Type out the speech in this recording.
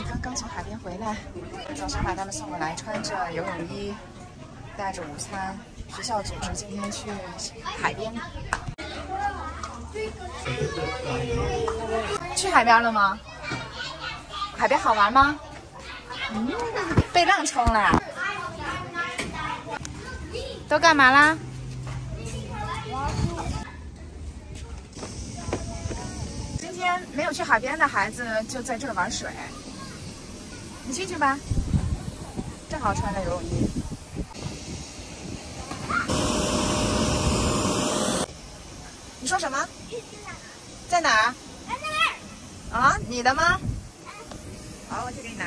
刚刚从海边回来，早上把他们送过来，穿着游泳衣，带着午餐。学校组织今天去海边。去海边了吗？海边好玩吗？被浪冲了。都干嘛啦？今天没有去海边的孩子就在这儿玩水。你进去吧，正好穿着游泳衣。你说什么？在哪儿？在那儿。啊，你的吗？好，我去给你拿。